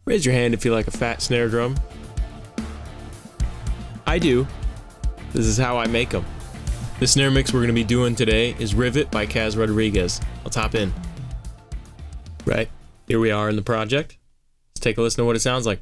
Raise your hand if you like a fat snare drum. I do. This is how I make them. The snare mix we're going to be doing today is Rivet by Kaz Rodriguez. Let's hop in. Right, here we are in the project. Let's take a listen to what it sounds like.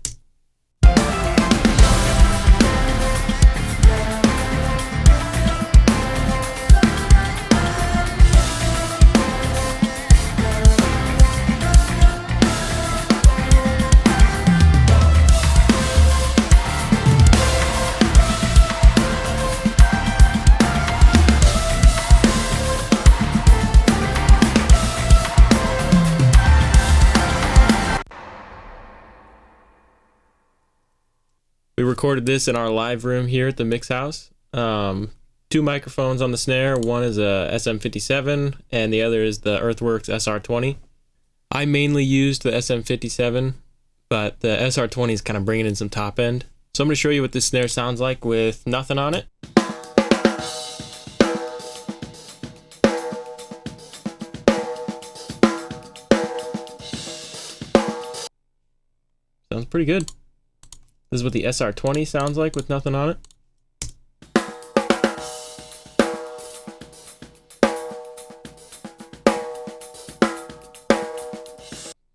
We recorded this in our live room here at the Mix House. 2 microphones on the snare. One is a SM57 and the other is the Earthworks SR20. I mainly used the SM57, but the SR20 is kind of bringing in some top end. So I'm going to show you what this snare sounds like with nothing on it. Sounds pretty good. This is what the SR20 sounds like with nothing on it.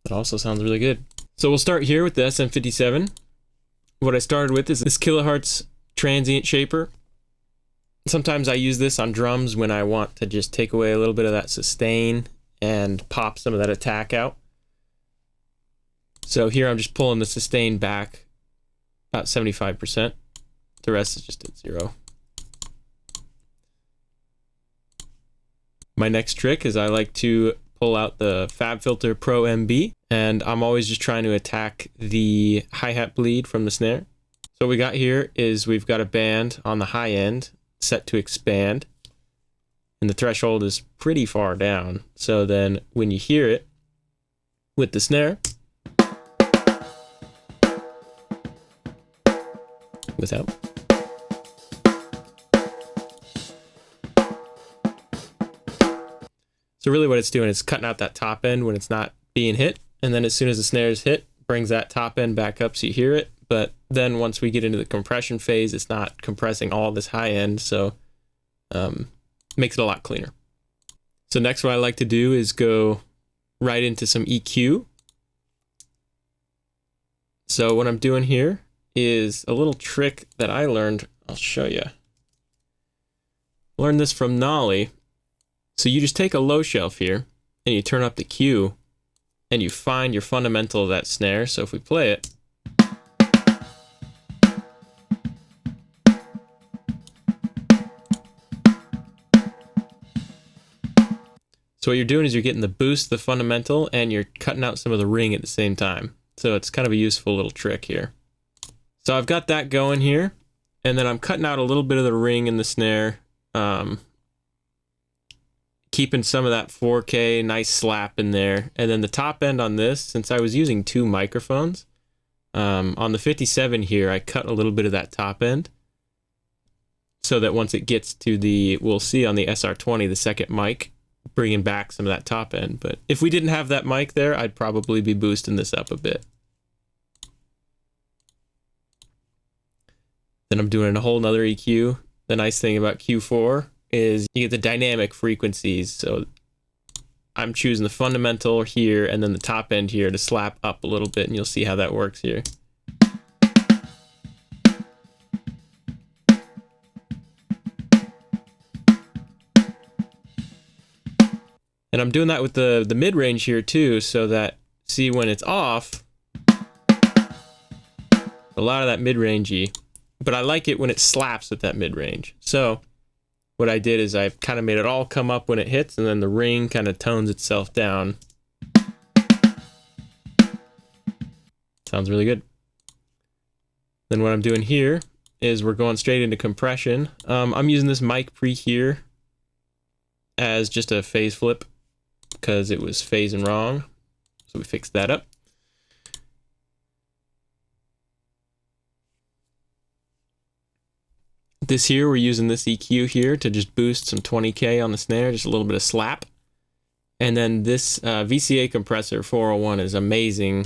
It also sounds really good. So we'll start here with the SM57. What I started with is this kilohertz transient shaper. Sometimes I use this on drums when I want to just take away a little bit of that sustain and pop some of that attack out. So here I'm just pulling the sustain back about 75%. The rest is just at 0. My next trick is I like to pull out the FabFilter Pro MB, and I'm always just trying to attack the hi-hat bleed from the snare. So what we got here is we've got a band on the high end set to expand, and the threshold is pretty far down. So then when you hear it with the snare, without. So really what it's doing is cutting out that top end when it's not being hit, and then as soon as the snare is hit, brings that top end back up so you hear it. But then once we get into the compression phase, it's not compressing all this high end, so makes it a lot cleaner. So next what I like to do is go right into some EQ. So what I'm doing here is a little trick that I learned. I'll show you. Learned this from Nolly. So you just take a low shelf here and you turn up the Q and you find your fundamental of that snare. So if we play it, so what you're doing is you're getting the boost, the fundamental, and you're cutting out some of the ring at the same time. So it's kind of a useful little trick here. So I've got that going here, and then I'm cutting out a little bit of the ring in the snare, keeping some of that 4K nice slap in there. And then the top end on this, since I was using 2 microphones, on the 57 here, I cut a little bit of that top end so that once it gets to the, we'll see on the SR20, the second mic, bringing back some of that top end. But if we didn't have that mic there, I'd probably be boosting this up a bit. Then I'm doing a whole nother EQ. The nice thing about Q4 is you get the dynamic frequencies. So I'm choosing the fundamental here and then the top end here to slap up a little bit, and you'll see how that works here. And I'm doing that with the mid-range here too, so that, see, when it's off, a lot of that mid-rangey, but I like it when it slaps with that mid-range. So what I did is I kind of made it all come up when it hits, and then the ring kind of tones itself down. Sounds really good. Then what I'm doing here is we're going straight into compression. I'm using this mic pre here as just a phase flip because it was phasing wrong. So we fixed that up. This here, we're using this EQ here to just boost some 20K on the snare, just a little bit of slap. And then this VCA compressor 401 is amazing.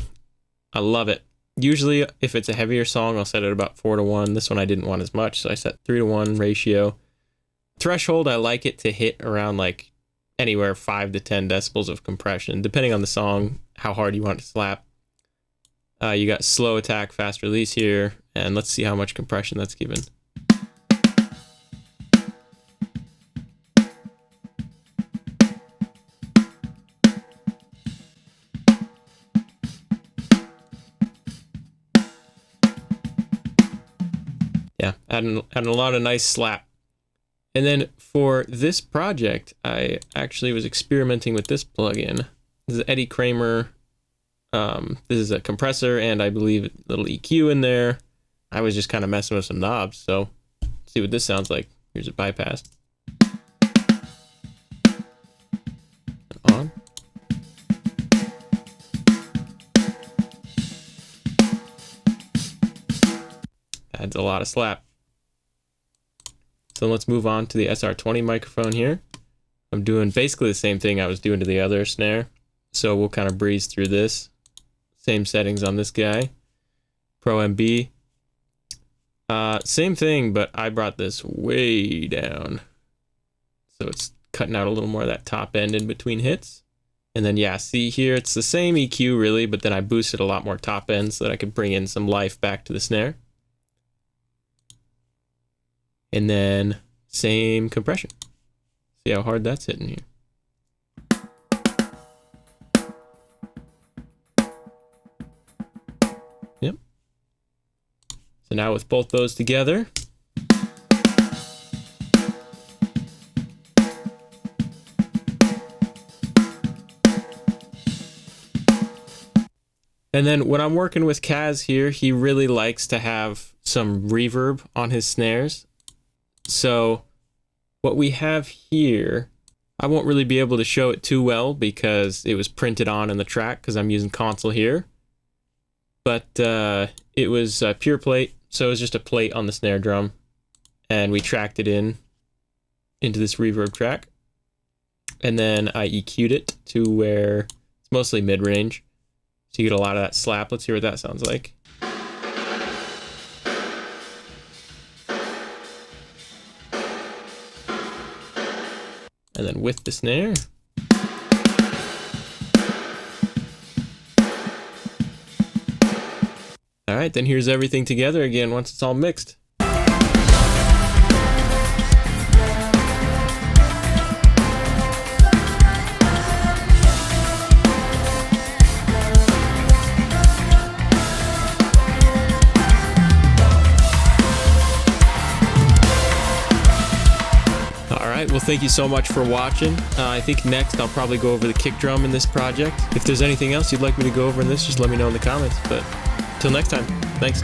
I love it. Usually, if it's a heavier song, I'll set it about 4:1. This one I didn't want as much, so I set 3:1 ratio. Threshold, I like it to hit around like anywhere 5 to 10 decibels of compression, depending on the song, how hard you want it to slap. You got slow attack, fast release here, and let's see how much compression that's given. Yeah, adding a lot of nice slap. And then for this project, I actually was experimenting with this plugin. This is Eddie Kramer. This is a compressor and I believe a little EQ in there. I was just kind of messing with some knobs, so let's see what this sounds like. Here's a bypass. On. Adds a lot of slap. So let's move on to the SR20 microphone here. I'm doing basically the same thing I was doing to the other snare. So we'll kind of breeze through this. Same settings on this guy. Pro MB. Same thing, but I brought this way down. So it's cutting out a little more of that top end in between hits. And then yeah, see here, it's the same EQ really, but then I boosted a lot more top end so that I could bring in some life back to the snare. And then same compression. See how hard that's hitting here. Yep. So now with both those together, and then when I'm working with Kaz here, he really likes to have some reverb on his snares. So what we have here, I won't really be able to show it too well because it was printed on in the track because I'm using console here. But it was pure plate, so it was just a plate on the snare drum. And we tracked it into this reverb track. And then I EQ'd it to where it's mostly mid-range. So you get a lot of that slap. Let's hear what that sounds like. And then with the snare. All right, then here's everything together again once it's all mixed. Well, thank you so much for watching. I think next I'll probably go over the kick drum in this project. If there's anything else you'd like me to go over in this, just let me know in the comments. But till next time, thanks.